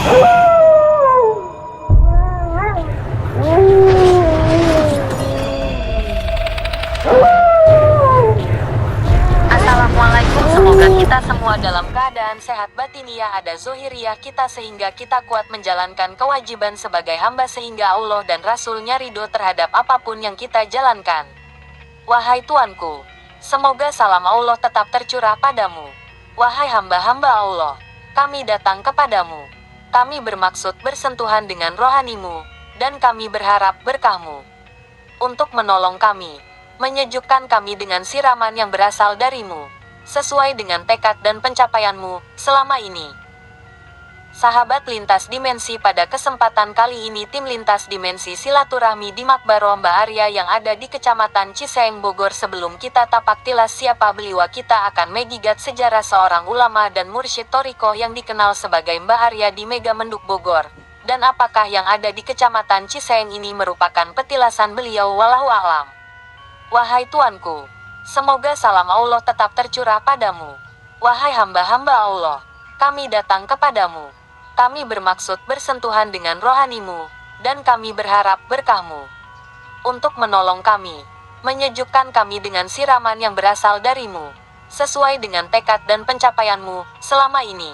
Assalamualaikum, semoga kita semua dalam keadaan sehat batiniah ada zohiriah kita sehingga kita kuat menjalankan kewajiban sebagai hamba sehingga Allah dan Rasul-Nya ridho terhadap apapun yang kita jalankan. Wahai Tuanku, semoga salam Allah tetap tercurah padamu. Wahai hamba-hamba Allah, kami datang kepadamu. Kami bermaksud bersentuhan dengan rohanimu, dan kami berharap berkahmu untuk menolong kami, menyejukkan kami dengan siraman yang berasal darimu, sesuai dengan tekad dan pencapaianmu selama ini. Sahabat Lintas Dimensi, pada kesempatan kali ini tim Lintas Dimensi silaturahmi di Makbaro Mbah Arya yang ada di Kecamatan Ciseeng, Bogor. Sebelum kita tapak tilas siapa beliau, kita akan mengingat sejarah seorang ulama dan mursyid thariqah yang dikenal sebagai Mbah Arya di Megamendung, Bogor. Dan apakah yang ada di Kecamatan Ciseeng ini merupakan petilasan beliau, wallahu a'lam. Wahai Tuanku, semoga salam Allah tetap tercurah padamu. Wahai hamba-hamba Allah, kami datang kepadamu. Kami bermaksud bersentuhan dengan rohanimu, dan kami berharap berkahmu untuk menolong kami, menyejukkan kami dengan siraman yang berasal darimu, sesuai dengan tekad dan pencapaianmu selama ini.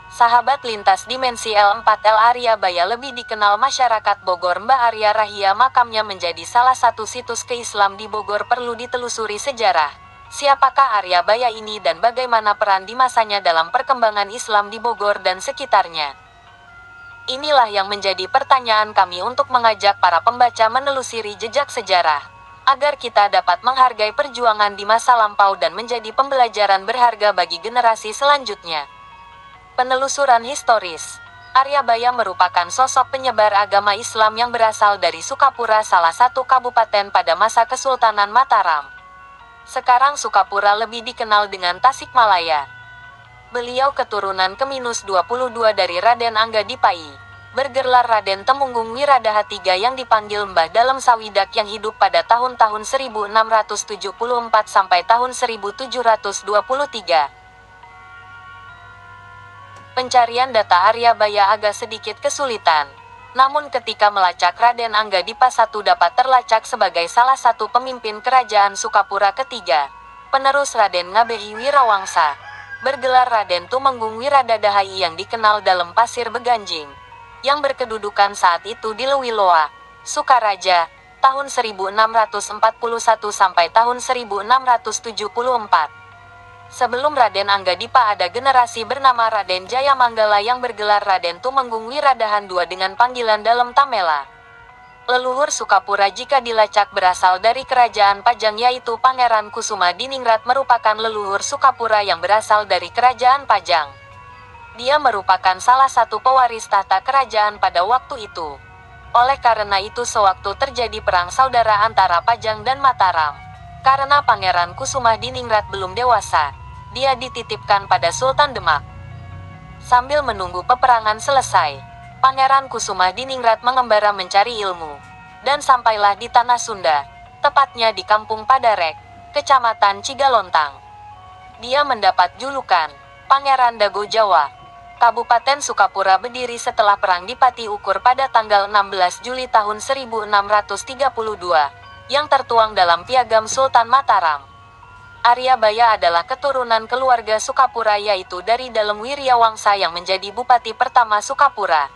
Sahabat Lintas Dimensi L4L Arya Baya, lebih dikenal masyarakat Bogor Mbah Arya Rahia, makamnya menjadi salah satu situs keislam di Bogor. Perlu ditelusuri sejarah. Siapakah Arya Baya ini dan bagaimana peran di masanya dalam perkembangan Islam di Bogor dan sekitarnya? Inilah yang menjadi pertanyaan kami untuk mengajak para pembaca menelusuri jejak sejarah, agar kita dapat menghargai perjuangan di masa lampau dan menjadi pembelajaran berharga bagi generasi selanjutnya. Penelusuran historis. Arya Baya merupakan sosok penyebar agama Islam yang berasal dari Sukapura, salah satu kabupaten pada masa Kesultanan Mataram. Sekarang Sukapura lebih dikenal dengan Tasikmalaya. Beliau keturunan ke-22 dari Raden Angga-Dipa I, bergelar Raden Temunggung Wiradaha III yang dipanggil Mbah dalam Sawidak, yang hidup pada tahun-tahun 1674 sampai tahun 1723. Pencarian data Arya Baya agak sedikit kesulitan. Namun ketika melacak, Raden Angga-Dipa I dapat terlacak sebagai salah satu pemimpin kerajaan Sukapura ketiga, penerus Raden Ngabehi Wirawangsa, bergelar Raden Tumenggung Wiradadaha I, yang dikenal dalam Pasir Beganjing, yang berkedudukan saat itu di Lewiloa, Sukaraja, tahun 1641 sampai tahun 1674. Sebelum Raden Angga-Dipa ada generasi bernama Raden Jayamanggala yang bergelar Raden Tumenggung Wiradahan II dengan panggilan dalam Tamela. Leluhur Sukapura jika dilacak berasal dari kerajaan Pajang, yaitu Pangeran Kusuma Diningrat merupakan leluhur Sukapura yang berasal dari kerajaan Pajang. Dia merupakan salah satu pewaris tahta kerajaan pada waktu itu. Oleh karena itu sewaktu terjadi perang saudara antara Pajang dan Mataram, karena Pangeran Kusuma Diningrat belum dewasa, dia dititipkan pada Sultan Demak. Sambil menunggu peperangan selesai, Pangeran Kusuma Diningrat mengembara mencari ilmu, dan sampailah di tanah Sunda, tepatnya di Kampung Padarek, Kecamatan Cigalontang. Dia mendapat julukan Pangeran Dago Jawa. Kabupaten Sukapura berdiri setelah Perang di Pati Ukur pada tanggal 16 Juli tahun 1632. Yang tertuang dalam Piagam Sultan Mataram. Arya Baya adalah keturunan keluarga Sukapura, yaitu dari Dalem Wiryawangsa yang menjadi Bupati pertama Sukapura.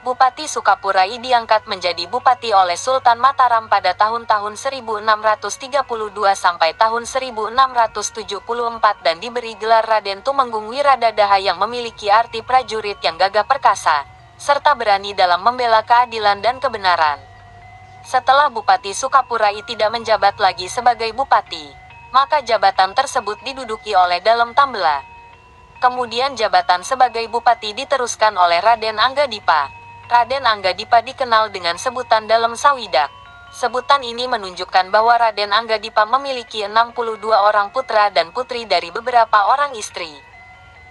Bupati Sukapura I diangkat menjadi Bupati oleh Sultan Mataram pada tahun-tahun 1632 sampai tahun 1674 dan diberi gelar Raden Tumenggung Wiradadaha yang memiliki arti prajurit yang gagah perkasa, serta berani dalam membela keadilan dan kebenaran. Setelah Bupati Sukapura I tidak menjabat lagi sebagai bupati, maka jabatan tersebut diduduki oleh Dalem Tambela. Kemudian jabatan sebagai bupati diteruskan oleh Raden Angga-Dipa. Raden Angga-Dipa dikenal dengan sebutan Dalem Sawidak. Sebutan ini menunjukkan bahwa Raden Angga-Dipa memiliki 62 orang putra dan putri dari beberapa orang istri.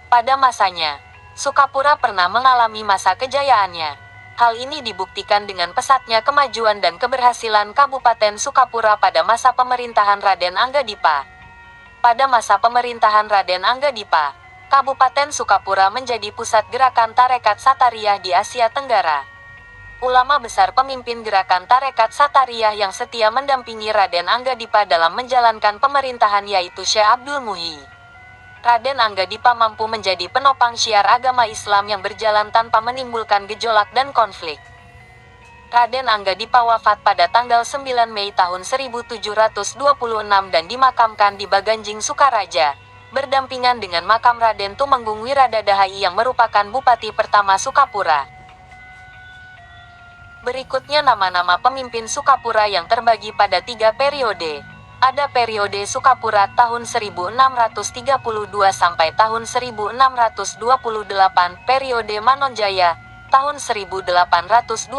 Pada masanya, Sukapura pernah mengalami masa kejayaannya. Hal ini dibuktikan dengan pesatnya kemajuan dan keberhasilan Kabupaten Sukapura pada masa pemerintahan Raden Angga-Dipa. Pada masa pemerintahan Raden Angga-Dipa, Kabupaten Sukapura menjadi pusat gerakan Tarekat Satariyah di Asia Tenggara. Ulama besar pemimpin gerakan Tarekat Satariyah yang setia mendampingi Raden Anggadipa dalam menjalankan pemerintahan yaitu Syekh Abdul Muhyi. Raden Anggadipa mampu menjadi penopang syiar agama Islam yang berjalan tanpa menimbulkan gejolak dan konflik. Raden Anggadipa wafat pada tanggal 9 Mei tahun 1726 dan dimakamkan di Baganjing, Sukaraja, berdampingan dengan makam Raden Tumenggung Wiradadahai yang merupakan Bupati pertama Sukapura. Berikutnya nama-nama pemimpin Sukapura yang terbagi pada 3 periode. Ada periode Sukapura tahun 1632 sampai tahun 1628, periode Manonjaya tahun 1829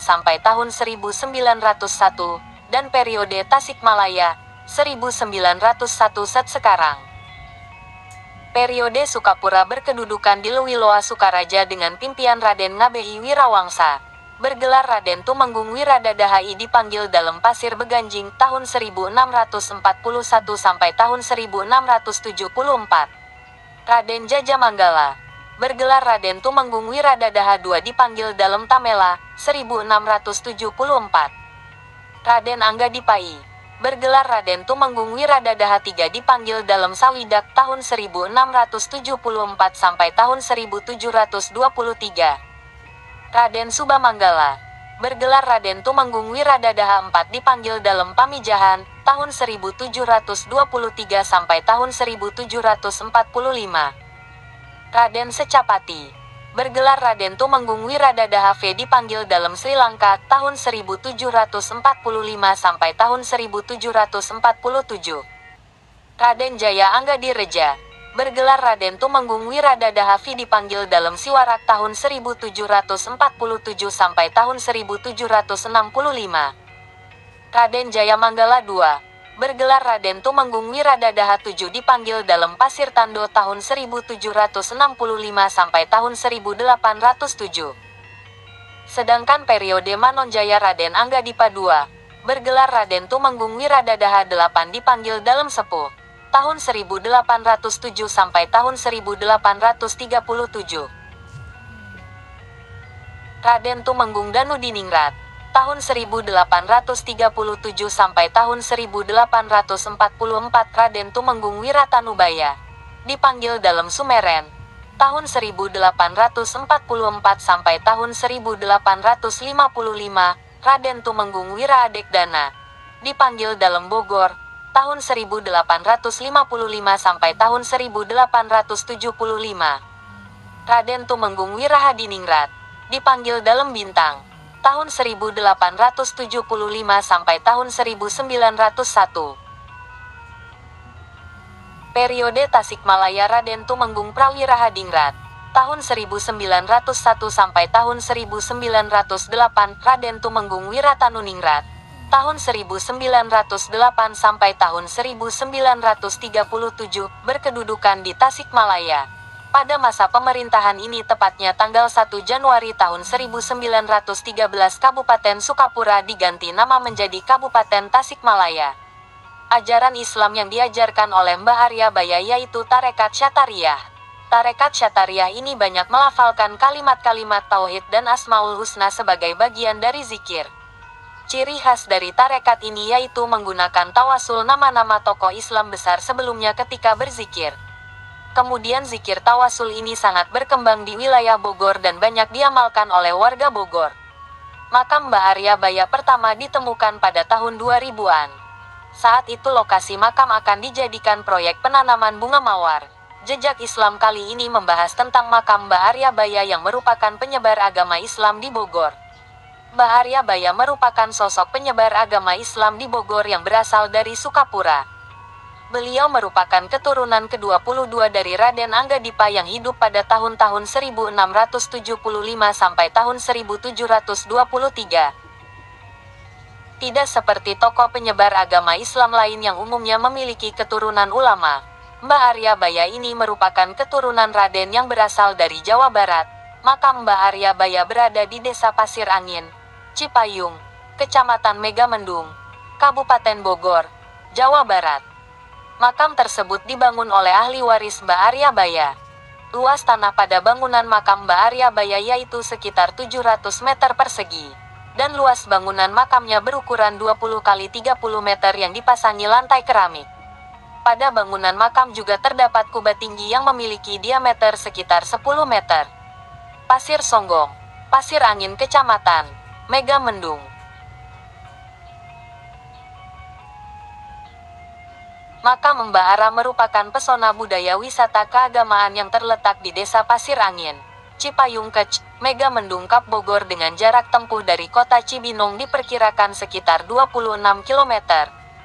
sampai tahun 1901, dan periode Tasikmalaya 1901 set sekarang. Periode Sukapura berkedudukan di Lewiloa Sukaraja dengan pimpinan Raden Ngabehi Wirawangsa. Bergelar Raden Tumenggung Wiradadahai dipanggil dalam Pasir Beganjing tahun 1641 sampai tahun 1674. Raden Jajamanggala. Bergelar Raden Tumenggung Wiradadaha II dipanggil dalam Tamela 1674. Raden Anggadipai. Bergelar Raden Tumenggung Wiradadaha III dipanggil dalam Sawidak tahun 1674 sampai tahun 1723. Raden Subamanggala. Bergelar Raden Tumenggung Wiradadaha IV dipanggil dalam Pamijahan tahun 1723 sampai tahun 1745. Raden Secapati. Bergelar Raden Tumenggung Wiradadaha V dipanggil dalam Sri Lanka tahun 1745 sampai tahun 1747. Raden Jaya Anggadireja. Bergelar Raden Tumenggung Wiradadaha V dipanggil dalam Siwarak tahun 1747 sampai tahun 1765. Raden Jayamanggala II. Bergelar Raden Tumenggung Wiradadaha VII dipanggil dalam Pasir Tando tahun 1765 sampai tahun 1807. Sedangkan periode Manonjaya Raden Anggadipa II. Bergelar Raden Tumenggung Wiradadaha VIII dipanggil dalam Sepuh tahun 1807 sampai tahun 1837. Raden Tumenggung Danudiningrat tahun 1837 sampai tahun 1844. Raden Tumenggung Wiratanubaya dipanggil dalam Sumeren tahun 1844 sampai tahun 1855. Raden Tumenggung Wiraadekdana dipanggil dalam Bogor tahun 1855 sampai tahun 1875. Raden Tumenggung Wirahadiningrat dipanggil dalam Bintang tahun 1875 sampai tahun 1901. Periode Tasikmalaya Raden Tumenggung Prawirahadingrat tahun 1901 sampai tahun 1908. Raden Tumenggung Wiratanuningrat tahun 1908 sampai tahun 1937 berkedudukan di Tasikmalaya. Pada masa pemerintahan ini tepatnya tanggal 1 Januari tahun 1913 Kabupaten Sukapura diganti nama menjadi Kabupaten Tasikmalaya. Ajaran Islam yang diajarkan oleh Mbah Arya Baya yaitu Tarekat Syatariyah. Tarekat Syatariyah ini banyak melafalkan kalimat-kalimat tauhid dan Asmaul Husna sebagai bagian dari zikir. Ciri khas dari tarekat ini yaitu menggunakan tawasul nama-nama tokoh Islam besar sebelumnya ketika berzikir. Kemudian zikir tawasul ini sangat berkembang di wilayah Bogor dan banyak diamalkan oleh warga Bogor. Makam Mbah Arya Baya pertama ditemukan pada tahun 2000-an. Saat itu lokasi makam akan dijadikan proyek penanaman bunga mawar. Jejak Islam kali ini membahas tentang makam Mbah Arya Baya yang merupakan penyebar agama Islam di Bogor. Mbah Arya Baya merupakan sosok penyebar agama Islam di Bogor yang berasal dari Sukapura. Beliau merupakan keturunan ke-22 dari Raden Anggadipa yang hidup pada tahun-tahun 1675 sampai tahun 1723. Tidak seperti tokoh penyebar agama Islam lain yang umumnya memiliki keturunan ulama, Mbah Arya Baya ini merupakan keturunan Raden yang berasal dari Jawa Barat. Makam Mbah Arya Baya berada di Desa Pasir Angin, Cipayung, Kecamatan Megamendung, Kabupaten Bogor, Jawa Barat. Makam tersebut dibangun oleh ahli waris Mbak Arya Baya. Luas tanah pada bangunan makam Mbak Arya Baya yaitu sekitar 700 meter persegi. Dan luas bangunan makamnya berukuran 20 kali 30 meter yang dipasangi lantai keramik. Pada bangunan makam juga terdapat kubah tinggi yang memiliki diameter sekitar 10 meter. Pasir Songgong, Pasir Angin Kecamatan Megamendung. Makam Mbak Ara merupakan pesona budaya wisata keagamaan yang terletak di Desa Pasir Angin, Cipayung Kec, Megamendung Kap Bogor dengan jarak tempuh dari kota Cibinong diperkirakan sekitar 26 km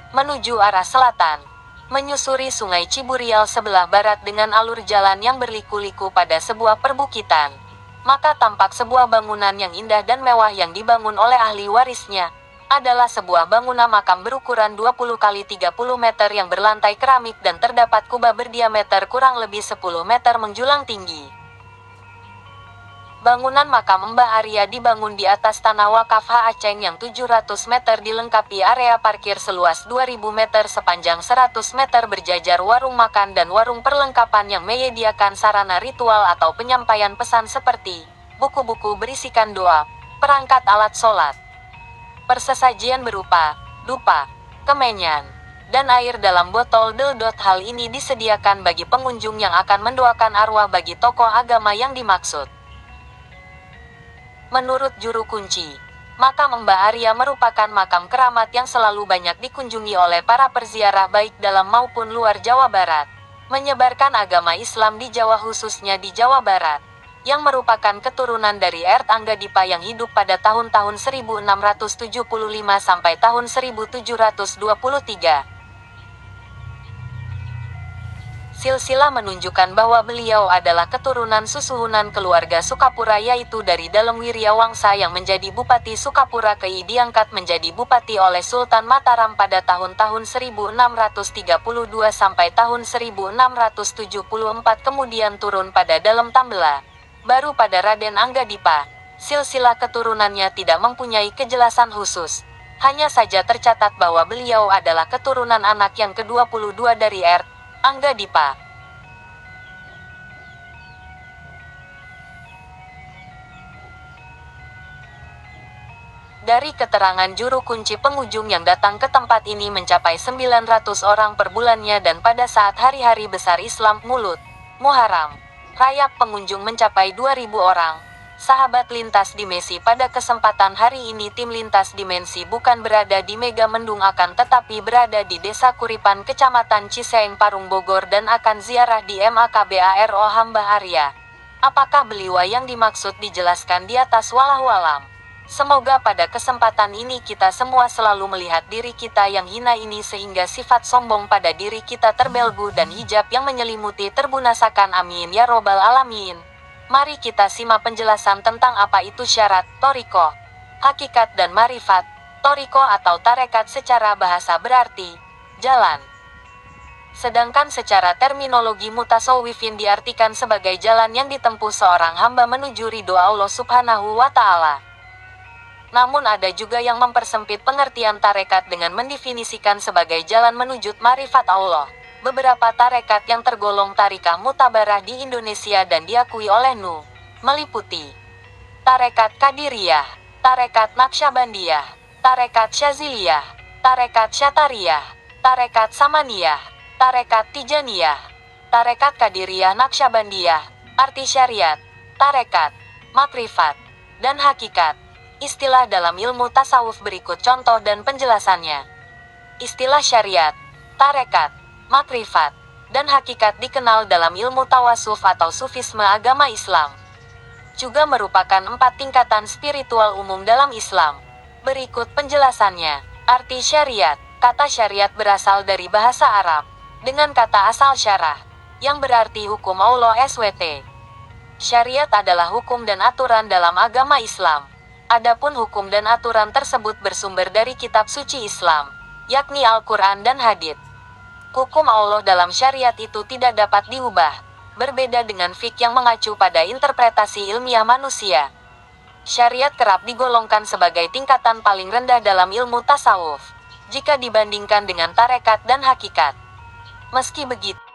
menuju arah selatan, menyusuri Sungai Ciburial sebelah barat dengan alur jalan yang berliku-liku pada sebuah perbukitan. Maka tampak sebuah bangunan yang indah dan mewah yang dibangun oleh ahli warisnya. Adalah sebuah bangunan makam berukuran 20 kali 30 meter yang berlantai keramik dan terdapat kubah berdiameter kurang lebih 10 meter menjulang tinggi. Bangunan makam Mbah Arya dibangun di atas tanah wakaf H. Aceng yang 700 meter dilengkapi area parkir seluas 2000 meter sepanjang 100 meter berjajar warung makan dan warung perlengkapan yang menyediakan sarana ritual atau penyampaian pesan seperti buku-buku berisikan doa, perangkat alat sholat, persesajian berupa dupa, kemenyan, dan air dalam botol deldot. Hal ini disediakan bagi pengunjung yang akan mendoakan arwah bagi tokoh agama yang dimaksud. Menurut juru kunci, makam Mbah Arya merupakan makam keramat yang selalu banyak dikunjungi oleh para perziarah baik dalam maupun luar Jawa Barat. Menyebarkan agama Islam di Jawa khususnya di Jawa Barat, yang merupakan keturunan dari Ert Anggadipa yang hidup pada tahun-tahun 1675 sampai tahun 1723. Silsilah menunjukkan bahwa beliau adalah keturunan susuhunan keluarga Sukapura yaitu dari Dalem Wiryawangsa yang menjadi Bupati Sukapura Kei diangkat menjadi Bupati oleh Sultan Mataram pada tahun-tahun 1632 sampai tahun 1674 kemudian turun pada Dalem Tambela, baru pada Raden Anggadipa. Silsilah keturunannya tidak mempunyai kejelasan khusus. Hanya saja tercatat bahwa beliau adalah keturunan anak yang ke-22 dari Ert Anggadipa. Dari keterangan juru kunci, pengunjung yang datang ke tempat ini mencapai 900 orang per bulannya dan pada saat hari-hari besar Islam Mulut, Muharram, Rayap pengunjung mencapai 2000 orang. Sahabat Lintas Dimensi, pada kesempatan hari ini tim Lintas Dimensi bukan berada di Megamendung akan tetapi berada di Desa Kuripan Kecamatan Ciseeng Parung Bogor dan akan ziarah di MAKBARO Hamba Arya. Apakah beliau yang dimaksud dijelaskan di atas, wallahu alam. Semoga pada kesempatan ini kita semua selalu melihat diri kita yang hina ini sehingga sifat sombong pada diri kita terbelenggu dan hijab yang menyelimuti terbunasakan, amin ya robbal alamin. Mari kita simak penjelasan tentang apa itu syarat, toriko, hakikat dan marifat. Toriko atau tarekat secara bahasa berarti jalan. Sedangkan secara terminologi mutasawwifin diartikan sebagai jalan yang ditempuh seorang hamba menuju ridho Allah Subhanahu wa Ta'ala. Namun ada juga yang mempersempit pengertian tarekat dengan mendefinisikan sebagai jalan menuju marifat Allah. Beberapa tarekat yang tergolong tarikah mutabarah di Indonesia dan diakui oleh NU meliputi Tarekat Qadiriyah, Tarekat Naqsyabandiyah, Tarekat Syaziliyah, Tarekat Syatariyah, Tarekat Samaniyah, Tarekat Tijaniyah, Tarekat Qadiriyah Naqsyabandiyah. Arti syariat, tarekat, makrifat, dan hakikat. Istilah dalam ilmu tasawuf berikut contoh dan penjelasannya. Istilah syariat, tarekat, makrifat, dan hakikat dikenal dalam ilmu tawasuf atau sufisme agama Islam. Juga merupakan 4 tingkatan spiritual umum dalam Islam. Berikut penjelasannya. Arti syariat. Kata syariat berasal dari bahasa Arab, dengan kata asal syarah, yang berarti hukum Allah SWT. Syariat adalah hukum dan aturan dalam agama Islam. Adapun hukum dan aturan tersebut bersumber dari kitab suci Islam, yakni Al-Quran dan Hadits. Hukum Allah dalam syariat itu tidak dapat diubah, berbeda dengan fiqh yang mengacu pada interpretasi ilmiah manusia. Syariat kerap digolongkan sebagai tingkatan paling rendah dalam ilmu tasawuf, jika dibandingkan dengan tarekat dan hakikat. Meski begitu,